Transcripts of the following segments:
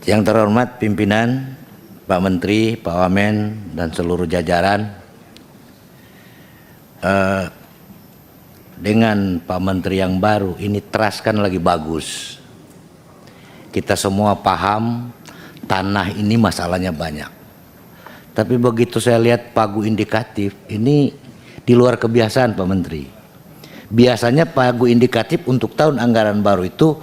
Yang terhormat pimpinan, Pak Menteri, Pak Wamen, dan seluruh jajaran, dengan Pak Menteri yang baru ini trust kan lagi bagus. Kita semua paham tanah ini masalahnya banyak. Tapi begitu saya lihat pagu indikatif ini di luar kebiasaan Pak Menteri. Biasanya pagu indikatif untuk tahun anggaran baru itu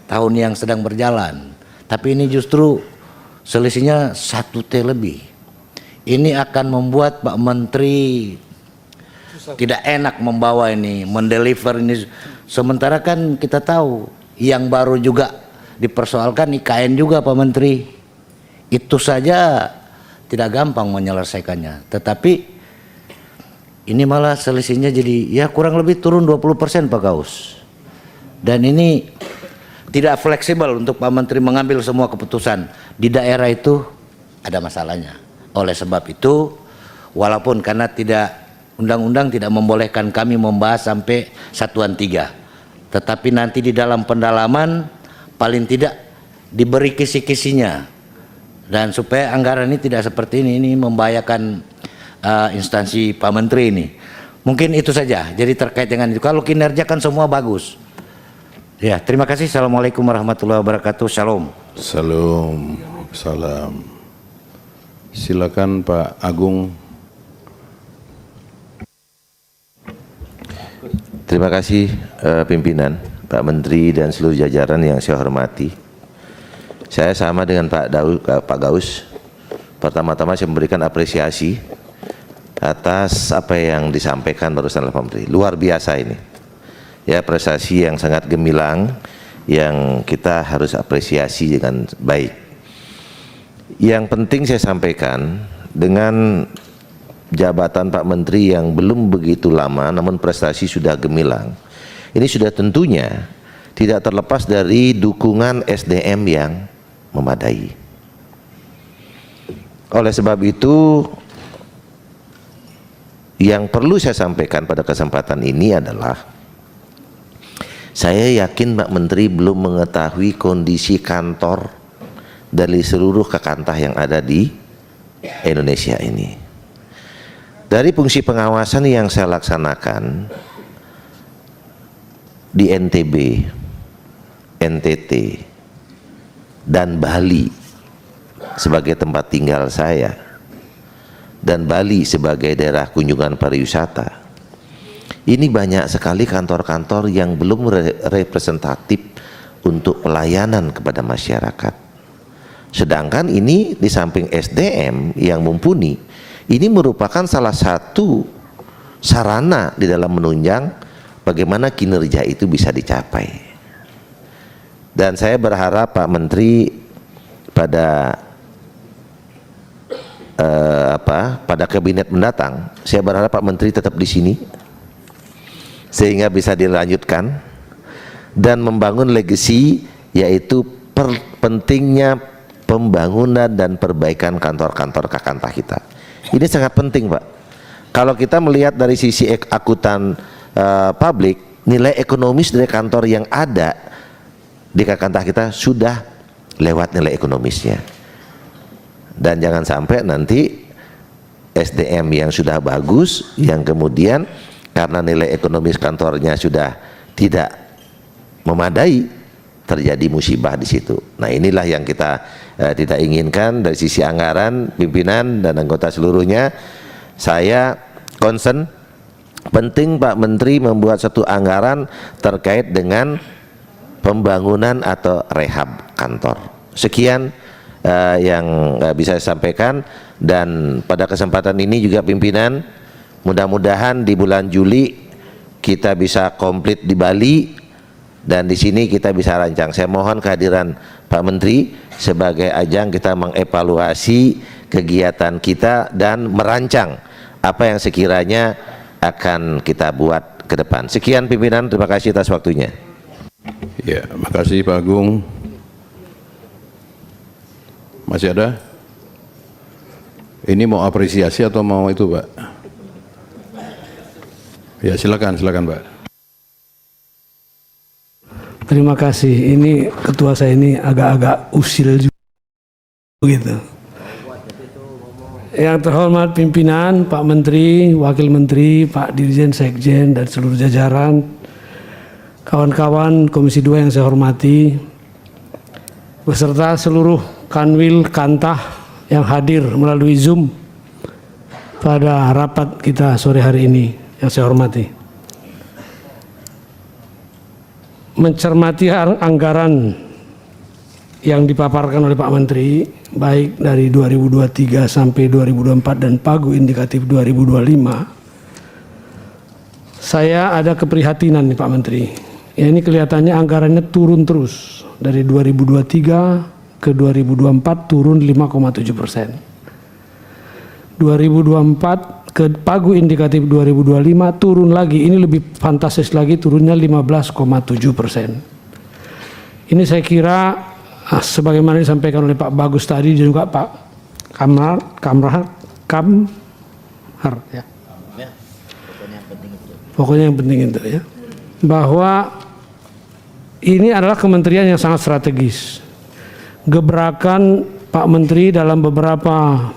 tahun yang sedang berjalan. Tapi ini justru selisihnya 1 T lebih. Ini akan membuat Pak Menteri tidak enak membawa ini, mendeliver ini. Sementara kan kita tahu yang baru juga dipersoalkan IKN juga Pak Menteri. Itu saja tidak gampang menyelesaikannya. Tetapi ini malah selisihnya jadi ya kurang lebih turun 20% Pak Gaus. Dan ini tidak fleksibel untuk Pak Menteri mengambil semua keputusan. Di daerah itu ada masalahnya. Oleh sebab itu, walaupun karena tidak undang-undang tidak membolehkan kami membahas sampai satuan 3, tetapi nanti di dalam pendalaman paling tidak diberi kisi-kisinya, dan supaya anggaran ini tidak seperti ini membahayakan instansi Pak Menteri ini. Mungkin itu saja. Jadi terkait dengan itu, kalau kinerja kan semua bagus. Ya, terima kasih. Assalamualaikum warahmatullahi wabarakatuh. Shalom. Salam. Silakan Pak Agung. Terima kasih pimpinan, Pak Menteri dan seluruh jajaran yang saya hormati. Saya sama dengan Pak Gaus. Pertama-tama saya memberikan apresiasi atas apa yang disampaikan barusan oleh Pak Menteri. Luar biasa ini. Ya, prestasi yang sangat gemilang yang kita harus apresiasi dengan baik. Yang penting saya sampaikan, dengan jabatan Pak Menteri yang belum begitu lama namun prestasi sudah gemilang, ini sudah tentunya tidak terlepas dari dukungan SDM yang memadai. Oleh sebab itu, yang perlu saya sampaikan pada kesempatan ini adalah saya yakin Pak Menteri belum mengetahui kondisi kantor dari seluruh kekantah yang ada di Indonesia ini. Dari fungsi pengawasan yang saya laksanakan di NTB, NTT, dan Bali sebagai tempat tinggal saya, dan Bali sebagai daerah kunjungan pariwisata, ini banyak sekali kantor-kantor yang belum representatif untuk pelayanan kepada masyarakat. Sedangkan ini di samping SDM yang mumpuni, ini merupakan salah satu sarana di dalam menunjang bagaimana kinerja itu bisa dicapai. Dan saya berharap Pak Menteri pada pada kabinet mendatang, saya berharap Pak Menteri tetap di sini sehingga bisa dilanjutkan dan membangun legasi, yaitu pentingnya pembangunan dan perbaikan kantor-kantor kakantah kita. Ini sangat penting Pak. Kalau kita melihat dari sisi akuntan publik, nilai ekonomis dari kantor yang ada di kakantah kita sudah lewat nilai ekonomisnya. Dan jangan sampai nanti SDM yang sudah bagus, yang kemudian karena nilai ekonomis kantornya sudah tidak memadai, terjadi musibah di situ. Nah, inilah yang kita tidak inginkan. Dari sisi anggaran, pimpinan dan anggota seluruhnya, saya concern penting Pak Menteri membuat satu anggaran terkait dengan pembangunan atau rehab kantor. Sekian yang bisa saya sampaikan, dan pada kesempatan ini juga pimpinan, mudah-mudahan di bulan Juli kita bisa komplit di Bali, dan di sini kita bisa rancang. Saya mohon kehadiran Pak Menteri sebagai ajang kita mengevaluasi kegiatan kita dan merancang apa yang sekiranya akan kita buat ke depan. Sekian pimpinan, terima kasih atas waktunya. Ya, makasih Pak Agung. Masih ada? Ini mau apresiasi atau mau itu Pak? Ya, silakan Pak. Terima kasih. Ini ketua saya ini agak-agak usil juga gitu. Yang terhormat pimpinan, Pak Menteri, Wakil Menteri, Pak Dirjen, Sekjen, dan seluruh jajaran, kawan-kawan Komisi 2 yang saya hormati, beserta seluruh Kanwil Kantah yang hadir melalui Zoom pada rapat kita sore hari ini yang saya hormati. Mencermati anggaran yang dipaparkan oleh Pak Menteri, baik dari 2023 sampai 2024 dan pagu indikatif 2025, saya ada keprihatinan nih Pak Menteri. Ya, ini kelihatannya anggarannya turun terus dari 2023 ke 2024 turun 5,7%. 2024 ke pagu indikatif 2025 turun lagi, ini lebih fantastis lagi, turunnya 15,7%. Ini saya kira sebagaimana disampaikan oleh Pak Bagus tadi dan juga Pak Kamhar ya. Pokoknya yang penting itu ya, bahwa ini adalah kementerian yang sangat strategis. Gebrakan Pak Menteri dalam beberapa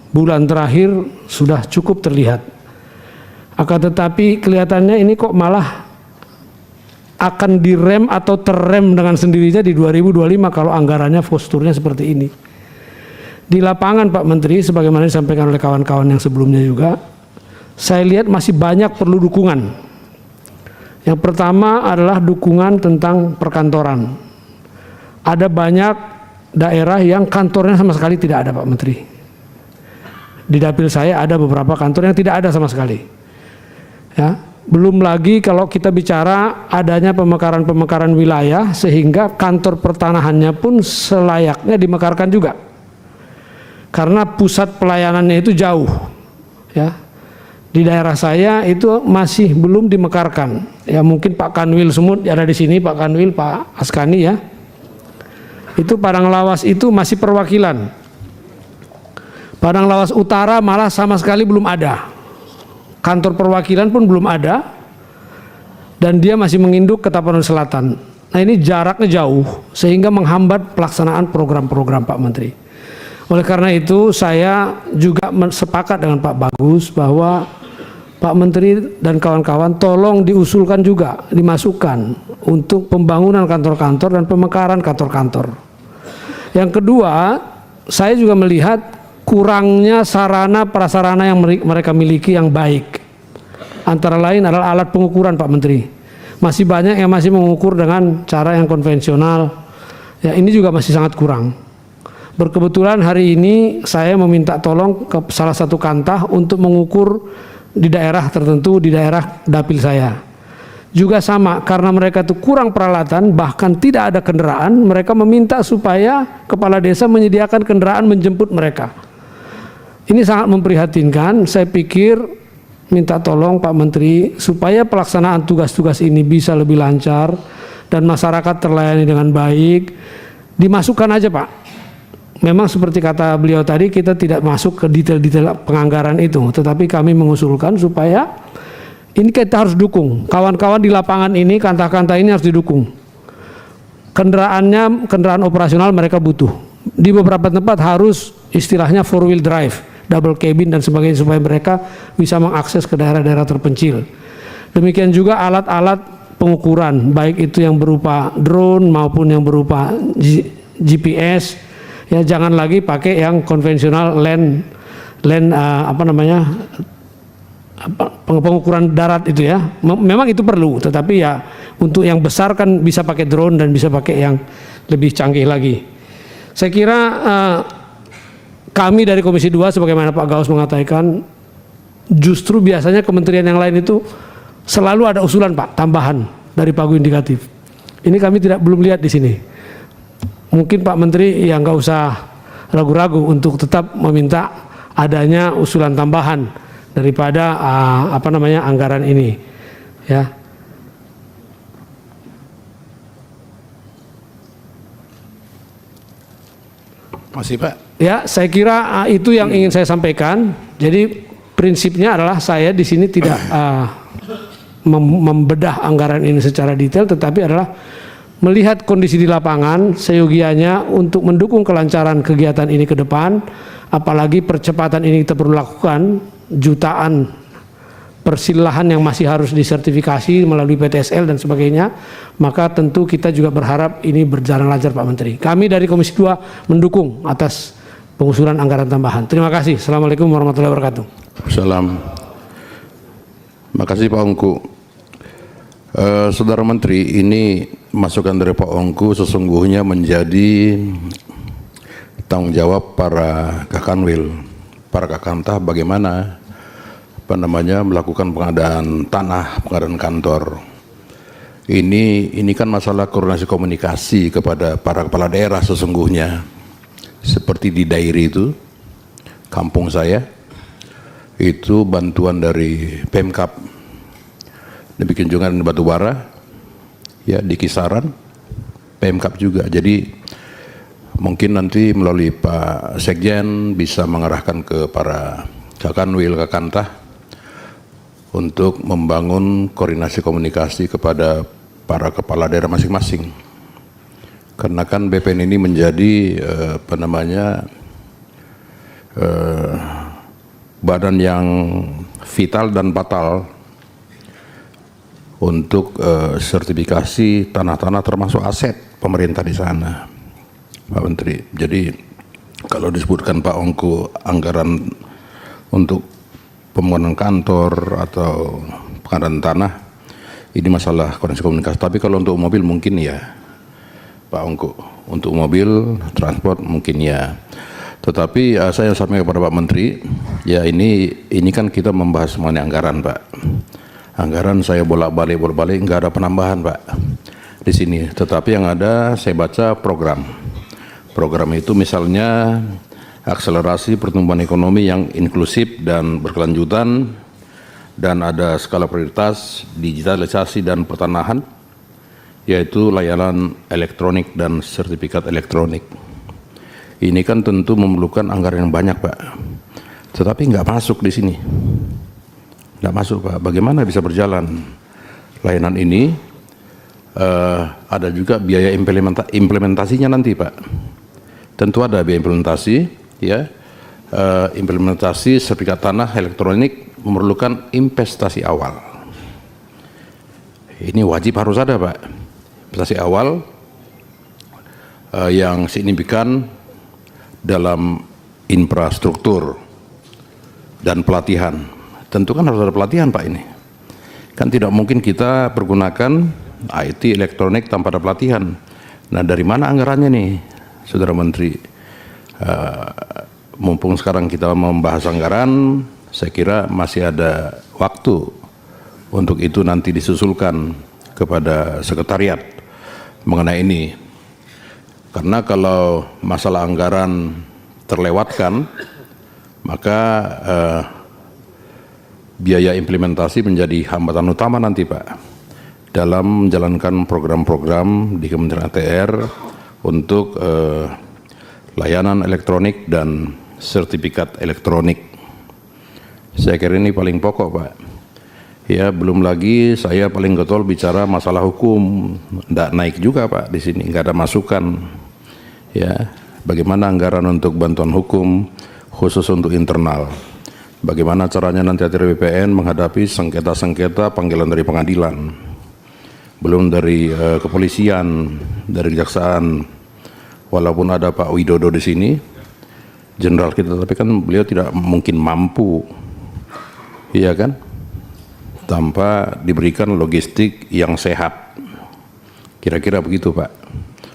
bulan terakhir sudah cukup terlihat. Akan tetapi kelihatannya ini kok malah akan direm atau terrem dengan sendirinya di 2025 kalau anggarannya posturnya seperti ini. Di lapangan Pak Menteri, sebagaimana disampaikan oleh kawan-kawan yang sebelumnya juga, saya lihat masih banyak perlu dukungan. Yang pertama adalah dukungan tentang perkantoran. Ada banyak daerah yang kantornya sama sekali tidak ada Pak Menteri. Di dapil saya ada beberapa kantor yang tidak ada sama sekali. Ya, belum lagi kalau kita bicara adanya pemekaran-pemekaran wilayah sehingga kantor pertanahannya pun selayaknya dimekarkan juga. Karena pusat pelayanannya itu jauh. Ya. Di daerah saya itu masih belum dimekarkan. Ya, mungkin Pak Kanwil Sumut ada di sini, Pak Kanwil, Pak Askani ya. Itu Padang Lawas itu masih perwakilan. Padang Lawas Utara malah sama sekali belum ada. Kantor perwakilan pun belum ada. Dan dia masih menginduk ke Tapanuli Selatan. Nah, ini jaraknya jauh sehingga menghambat pelaksanaan program-program Pak Menteri. Oleh karena itu saya juga sepakat dengan Pak Bagus bahwa Pak Menteri dan kawan-kawan tolong diusulkan juga, dimasukkan untuk pembangunan kantor-kantor dan pemekaran kantor-kantor. Yang kedua, saya juga melihat kurangnya sarana prasarana yang mereka miliki yang baik. Antara lain adalah alat pengukuran Pak Menteri. Masih banyak yang masih mengukur dengan cara yang konvensional. Ya, ini juga masih sangat kurang. Berkebetulan hari ini saya meminta tolong ke salah satu kantah untuk mengukur di daerah tertentu, di daerah dapil saya. Juga sama, karena mereka itu kurang peralatan, bahkan tidak ada kendaraan, mereka meminta supaya kepala desa menyediakan kendaraan menjemput mereka. Ini sangat memprihatinkan. Saya pikir minta tolong Pak Menteri supaya pelaksanaan tugas-tugas ini bisa lebih lancar dan masyarakat terlayani dengan baik. Dimasukkan aja Pak. Memang seperti kata beliau tadi, kita tidak masuk ke detail-detail penganggaran itu, tetapi kami mengusulkan supaya ini kita harus dukung. Kawan-kawan di lapangan ini, kantah-kantah ini harus didukung. Kendaraan operasional mereka butuh. Di beberapa tempat harus istilahnya 4-wheel drive, double cabin dan sebagainya supaya mereka bisa mengakses ke daerah-daerah terpencil. Demikian juga alat-alat pengukuran, baik itu yang berupa drone maupun yang berupa GPS. Ya, jangan lagi pakai yang konvensional pengukuran darat itu ya. Memang itu perlu, tetapi ya untuk yang besar kan bisa pakai drone dan bisa pakai yang lebih canggih lagi. Saya kira kami dari Komisi 2 sebagaimana Pak Gaus mengatakan, justru biasanya kementerian yang lain itu selalu ada usulan Pak tambahan dari pagu indikatif. Ini kami belum lihat di sini. Mungkin Pak Menteri ya nggak usah ragu-ragu untuk tetap meminta adanya usulan tambahan daripada anggaran ini, ya. Masih Pak? Ya, saya kira itu yang ingin saya sampaikan. Jadi prinsipnya adalah saya di sini tidak membedah anggaran ini secara detail, tetapi adalah melihat kondisi di lapangan, seyogianya untuk mendukung kelancaran kegiatan ini ke depan, apalagi percepatan ini kita perlu lakukan, jutaan persilahan yang masih harus disertifikasi melalui PTSL dan sebagainya, maka tentu kita juga berharap ini berjalan lancar Pak Menteri. Kami dari Komisi 2 mendukung atas pengusulan anggaran tambahan. Terima kasih. Assalamualaikum warahmatullahi wabarakatuh. Salam. Makasih Pak Ongku. Saudara Menteri, ini masukan dari Pak Ongku sesungguhnya menjadi tanggung jawab para Kakanwil, para Kakantah bagaimana melakukan pengadaan tanah, pengadaan kantor. Ini kan masalah koordinasi komunikasi kepada para kepala daerah sesungguhnya. Seperti di Dairi itu, kampung saya, itu bantuan dari Pemkab dibikin jungan di Batubara, ya di Kisaran, Pemkab juga. Jadi mungkin nanti melalui Pak Sekjen bisa mengarahkan ke para Kakanwil, Kakantah untuk membangun koordinasi komunikasi kepada para kepala daerah masing-masing. Karena kan BPN ini menjadi badan yang vital dan batal untuk sertifikasi tanah-tanah termasuk aset pemerintah di sana, Pak Menteri. Jadi kalau disebutkan Pak Ongku anggaran untuk pembangunan kantor atau pengadaan tanah, ini masalah koordinasi komunikasi. Tapi kalau untuk mobil mungkin ya, Pak Ongku, untuk mobil transport mungkin ya. Tetapi saya sampaikan kepada Pak Menteri, ya ini kan kita membahas mengenai anggaran, Pak. Anggaran saya bolak-balik nggak ada penambahan Pak di sini. Tetapi yang ada saya baca program. Program itu misalnya akselerasi pertumbuhan ekonomi yang inklusif dan berkelanjutan, dan ada skala prioritas digitalisasi dan pertanahan, yaitu layanan elektronik dan sertifikat elektronik. Ini kan tentu memerlukan anggaran yang banyak Pak. Tetapi nggak masuk di sini. Tidak masuk Pak. Bagaimana bisa berjalan layanan ini? Ada juga biaya implementasinya nanti Pak. Tentu ada biaya implementasi, ya. Implementasi sertifikat tanah elektronik memerlukan investasi awal. Ini wajib harus ada Pak. Investasi awal yang signifikan dalam infrastruktur dan pelatihan. Tentu kan harus ada pelatihan Pak ini. Kan tidak mungkin kita pergunakan IT elektronik tanpa ada pelatihan. Nah dari mana anggarannya nih Saudara Menteri? Mumpung sekarang kita membahas anggaran, saya kira masih ada waktu untuk itu nanti disusulkan kepada sekretariat mengenai ini. Karena kalau masalah anggaran terlewatkan, maka biaya implementasi menjadi hambatan utama nanti Pak dalam menjalankan program-program di Kementerian ATR untuk layanan elektronik dan sertifikat elektronik. Saya kira ini paling pokok Pak. Ya belum lagi saya paling getol bicara masalah hukum, tidak naik juga Pak di sini, nggak ada masukan. Ya bagaimana anggaran untuk bantuan hukum khusus untuk internal. Bagaimana caranya nanti ATR BPN menghadapi sengketa-sengketa panggilan dari pengadilan, belum dari kepolisian, dari kejaksaan. Walaupun ada Pak Widodo di sini, jenderal kita, tapi kan beliau tidak mungkin mampu, iya kan, tanpa diberikan logistik yang sehat. Kira-kira begitu Pak.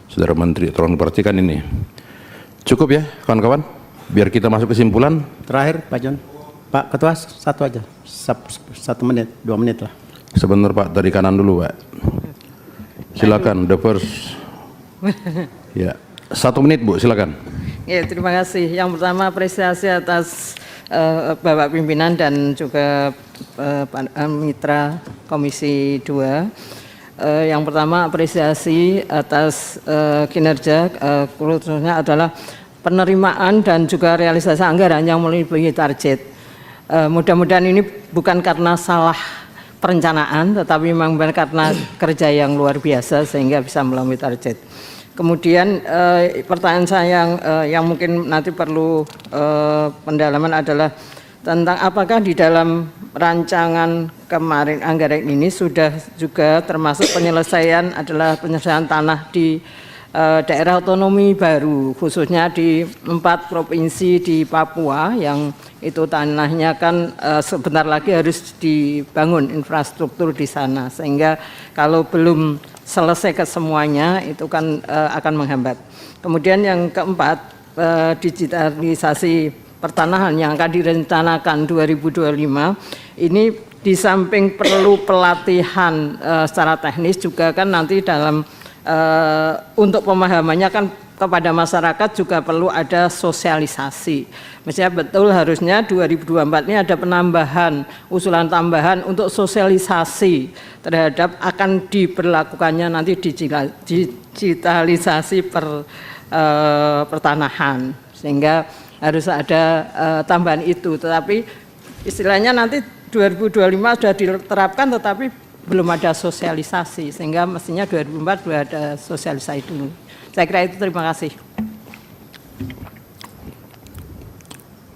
Saudara Menteri, tolong perhatikan ini. Cukup ya kawan-kawan, biar kita masuk kesimpulan. Terakhir Pak John. Pak Ketua satu aja, 1 menit, 2 menit lah. Sebentar Pak, dari kanan dulu Pak. Silakan, the first. Ya, 1 menit Bu, silakan. Ya, terima kasih. Yang pertama apresiasi atas Bapak Pimpinan dan juga Mitra Komisi 2. Yang pertama apresiasi atas kinerja, khususnya adalah penerimaan dan juga realisasi anggaran yang melebihi target. Mudah-mudahan ini bukan karena salah perencanaan, tetapi memang benar karena kerja yang luar biasa sehingga bisa melampaui target. Kemudian pertanyaan saya yang mungkin nanti perlu pendalaman adalah tentang apakah di dalam rancangan kemarin anggaran ini sudah juga termasuk penyelesaian tanah di daerah otonomi baru, khususnya di 4 provinsi di Papua yang itu tanahnya kan sebentar lagi harus dibangun infrastruktur di sana, sehingga kalau belum selesai ke semuanya itu kan akan menghambat. Kemudian yang keempat, digitalisasi pertanahan yang akan direncanakan 2025 ini di samping perlu pelatihan secara teknis juga kan nanti dalam untuk pemahamannya kan kepada masyarakat juga perlu ada sosialisasi. Maksudnya betul harusnya 2024 ini ada penambahan, usulan tambahan untuk sosialisasi terhadap akan diberlakukannya nanti digitalisasi pertanahan, sehingga harus ada tambahan itu. Tetapi istilahnya nanti 2025 sudah diterapkan tetapi belum ada sosialisasi, sehingga mestinya 2004 sudah ada sosialisasi dulu. Saya kira itu, terima kasih.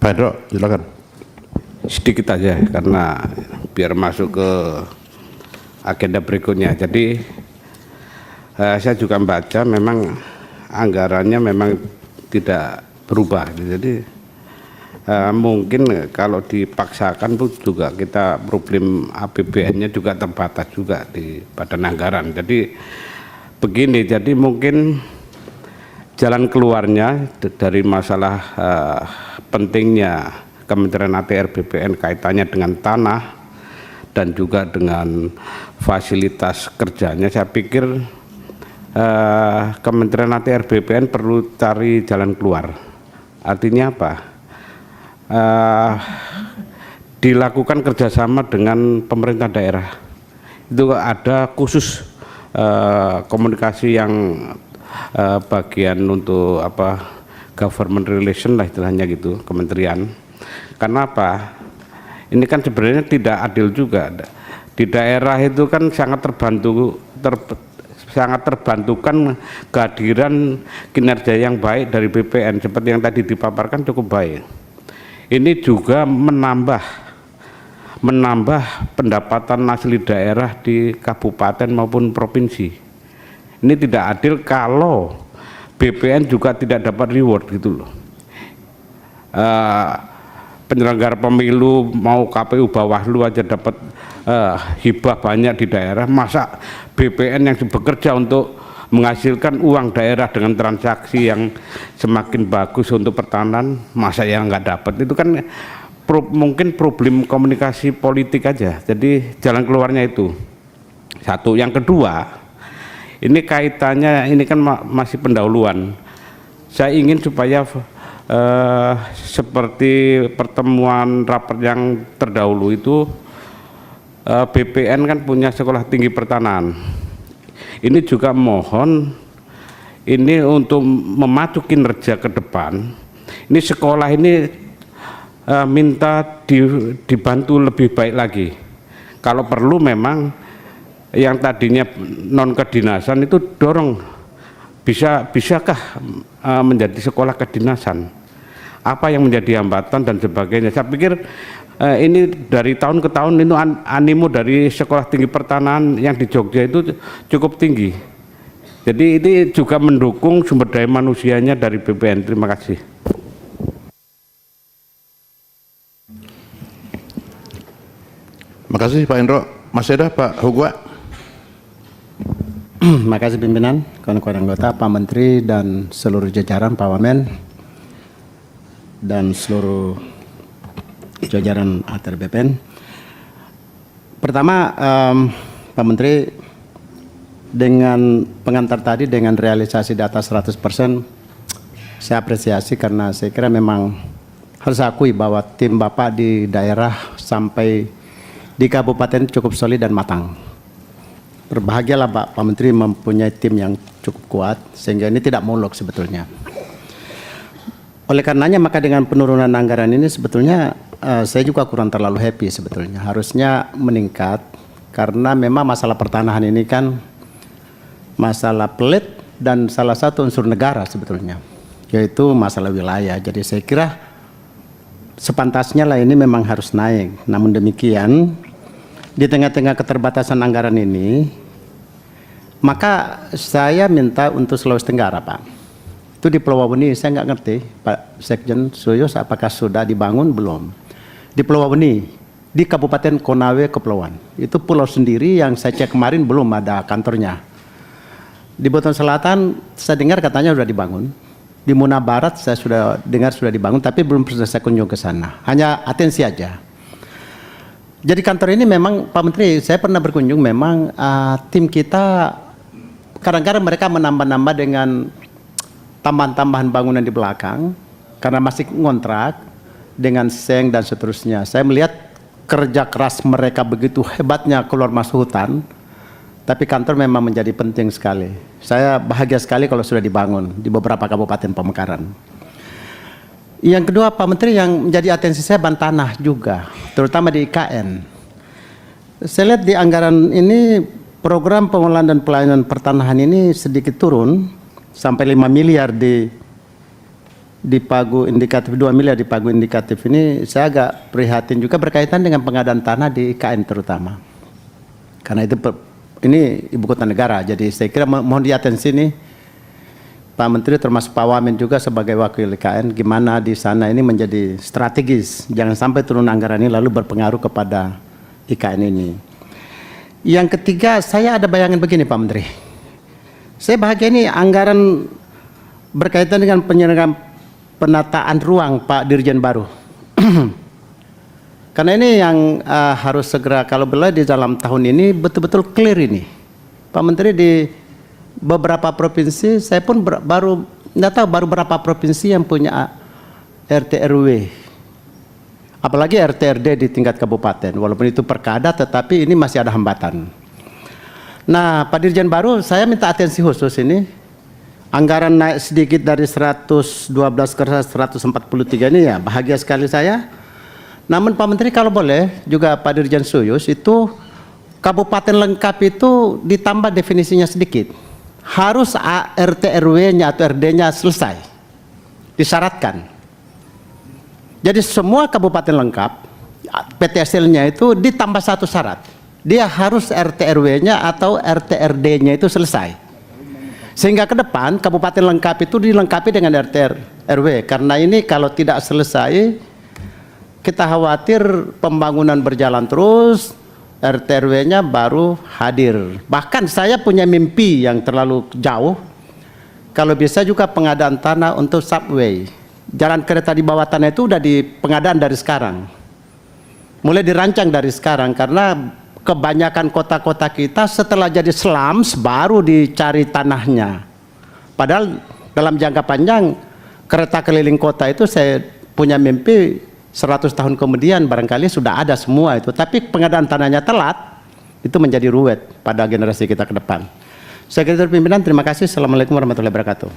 Pak Hendro, silakan. Sedikit aja karena biar masuk ke agenda berikutnya. Jadi saya juga membaca memang anggarannya memang tidak berubah. Jadi mungkin kalau dipaksakan pun juga kita problem APBN-nya juga terbatas juga di badan anggaran. Jadi begini, jadi mungkin jalan keluarnya dari masalah pentingnya Kementerian ATR BPN kaitannya dengan tanah dan juga dengan fasilitas kerjanya, saya pikir Kementerian ATR BPN perlu cari jalan keluar. Artinya apa? Dilakukan kerjasama dengan pemerintah daerah. Itu ada khusus komunikasi yang bagian untuk government relation lah istilahnya gitu, kementerian. Karena apa? Ini kan sebenarnya tidak adil juga. Di daerah itu kan sangat terbantukan kehadiran kinerja yang baik dari BPN seperti yang tadi dipaparkan cukup baik. Ini juga menambah pendapatan asli daerah di kabupaten maupun provinsi. Ini tidak adil kalau BPN juga tidak dapat reward gitu loh. Penyelenggara pemilu mau KPU Bawaslu aja dapat hibah banyak di daerah, masa BPN yang bekerja untuk menghasilkan uang daerah dengan transaksi yang semakin bagus untuk pertanahan, masa yang nggak dapat? Itu kan mungkin problem komunikasi politik aja. Jadi jalan keluarnya itu satu. Yang kedua, ini kaitannya, ini kan masih pendahuluan. Saya ingin supaya seperti pertemuan rapat yang terdahulu itu, BPN kan punya sekolah tinggi pertanahan. Ini juga mohon ini untuk memacu kinerja ke depan. Ini sekolah ini minta dibantu lebih baik lagi. Kalau perlu memang yang tadinya non kedinasan itu dorong, bisakah menjadi sekolah kedinasan? Apa yang menjadi hambatan dan sebagainya? Saya pikir ini dari tahun ke tahun itu animo dari sekolah tinggi pertanahan yang di Jogja itu cukup tinggi. Jadi ini juga mendukung sumber daya manusianya dari BPN. Terima kasih. Terima kasih Pak Hendro. Masih ada Pak Hugua? Terima kasih pimpinan, kawan-kawan anggota, Pak Menteri dan seluruh jajaran Pak Wamen dan seluruh jajaran ATR BPN. Pertama, Pak Menteri, dengan pengantar tadi dengan realisasi di atas 100%, saya apresiasi karena saya kira memang harus akui bahwa tim Bapak di daerah sampai di kabupaten cukup solid dan matang. Berbahagialah Pak Menteri mempunyai tim yang cukup kuat sehingga ini tidak muluk sebetulnya. Oleh karenanya maka dengan penurunan anggaran ini sebetulnya saya juga kurang terlalu happy sebetulnya. Harusnya meningkat karena memang masalah pertanahan ini kan masalah pelit dan salah satu unsur negara sebetulnya, yaitu masalah wilayah. Jadi saya kira sepantasnya lah ini memang harus naik. Namun demikian, di tengah-tengah keterbatasan anggaran ini, maka saya minta untuk Sulawesi Tenggara, Pak. Itu di Pulau Wawuni, saya nggak ngerti, Pak Sekjen Suyus, apakah sudah dibangun belum. Di Pulau Wawuni, di Kabupaten Konawe Kepulauan, itu pulau sendiri yang saya cek kemarin belum ada kantornya. Di Buton Selatan, saya dengar katanya sudah dibangun. Di Muna Barat, saya sudah dengar sudah dibangun, tapi belum pernah saya kunjung ke sana. Hanya atensi aja. Jadi kantor ini memang, Pak Menteri, saya pernah berkunjung, memang tim kita kadang-kadang mereka menambah-nambah dengan tambahan-tambahan bangunan di belakang karena masih ngontrak dengan seng dan seterusnya. Saya melihat kerja keras mereka begitu hebatnya keluar masuk hutan, tapi kantor memang menjadi penting sekali. Saya bahagia sekali kalau sudah dibangun di beberapa kabupaten Pamekaran. Yang kedua, Pak Menteri, yang menjadi atensi saya Bantanah juga, terutama di IKN. Saya lihat di anggaran ini program pengelolaan dan pelayanan pertanahan ini sedikit turun sampai 5 miliar di pagu indikatif, 2 miliar di pagu indikatif ini. Saya agak prihatin juga berkaitan dengan pengadaan tanah di IKN terutama. Karena itu ini ibu kota negara, jadi saya kira mohon diatensi nih Pak Menteri, termasuk Pak Wamen juga sebagai wakil IKN, gimana di sana ini menjadi strategis, jangan sampai turun anggaran ini lalu berpengaruh kepada IKN ini. Yang ketiga, saya ada bayangan begini Pak Menteri, saya bahagia ini anggaran berkaitan dengan penyelenggaraan penataan ruang Pak Dirjen baru. Karena ini yang harus segera, kalau boleh di dalam tahun ini betul-betul clear ini. Pak Menteri, di beberapa provinsi, saya pun baru berapa provinsi yang punya RT RW. Apalagi RT RD di tingkat kabupaten, walaupun itu perkada tetapi ini masih ada hambatan. Nah, Pak Dirjen baru, saya minta atensi khusus ini. Anggaran naik sedikit dari 112 ke 143 ini, ya bahagia sekali saya. Namun Pak Menteri, kalau boleh juga Pak Dirjen Suyus, itu kabupaten lengkap itu ditambah definisinya sedikit. Harus RT RW-nya atau RD-nya selesai, disyaratkan. Jadi semua kabupaten lengkap PTSL-nya itu ditambah satu syarat, dia harus RT RW-nya atau RT RD-nya itu selesai. Sehingga ke depan kabupaten lengkap itu dilengkapi dengan RT RW. Karena ini kalau tidak selesai, kita khawatir pembangunan berjalan terus, RT RW-nya baru hadir. Bahkan saya punya mimpi yang terlalu jauh, kalau bisa juga pengadaan tanah untuk subway. Jalan kereta di bawah tanah itu udah di pengadaan dari sekarang. Mulai dirancang dari sekarang, karena kebanyakan kota-kota kita setelah jadi slums baru dicari tanahnya. Padahal dalam jangka panjang kereta keliling kota itu saya punya mimpi 100 tahun kemudian barangkali sudah ada semua itu. Tapi pengadaan tanahnya telat, itu menjadi ruwet pada generasi kita ke depan. Sekretariat Pimpinan, terima kasih. Assalamualaikum warahmatullahi wabarakatuh.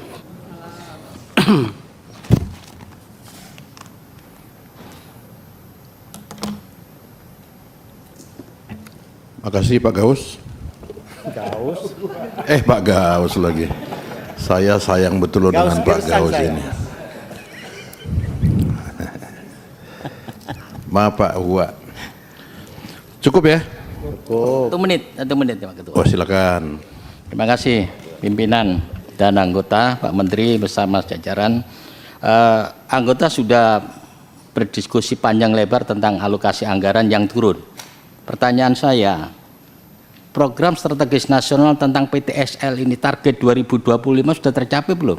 Makasih Pak Gaus. Pak Gaus lagi. Saya sayang betul loh dengan Pak Gaus ini. Maaf Pak Hua. Cukup ya? Cukup. 1 menit Pak Ketua. Oh silakan. Terima kasih pimpinan dan anggota, Pak Menteri bersama jajaran. Anggota sudah berdiskusi panjang lebar tentang alokasi anggaran yang turun. Pertanyaan saya, program strategis nasional tentang PTSL ini target 2025 sudah tercapai belum?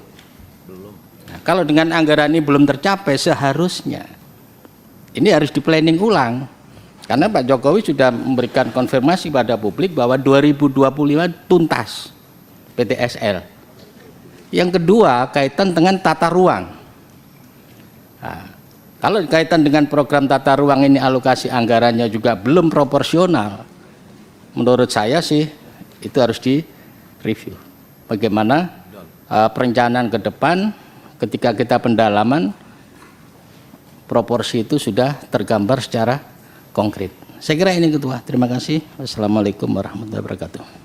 Belum. Nah, kalau dengan anggaran ini belum tercapai, seharusnya ini harus di planning ulang. Karena Pak Jokowi sudah memberikan konfirmasi pada publik bahwa 2025 tuntas PTSL. Yang kedua, kaitan dengan tata ruang. Nah, kalau kaitan dengan program tata ruang ini alokasi anggarannya juga belum proporsional, menurut saya sih itu harus direview. Bagaimana perencanaan ke depan ketika kita pendalaman proporsi itu sudah tergambar secara konkret. Saya kira ini Ketua. Terima kasih. Wassalamualaikum warahmatullahi wabarakatuh.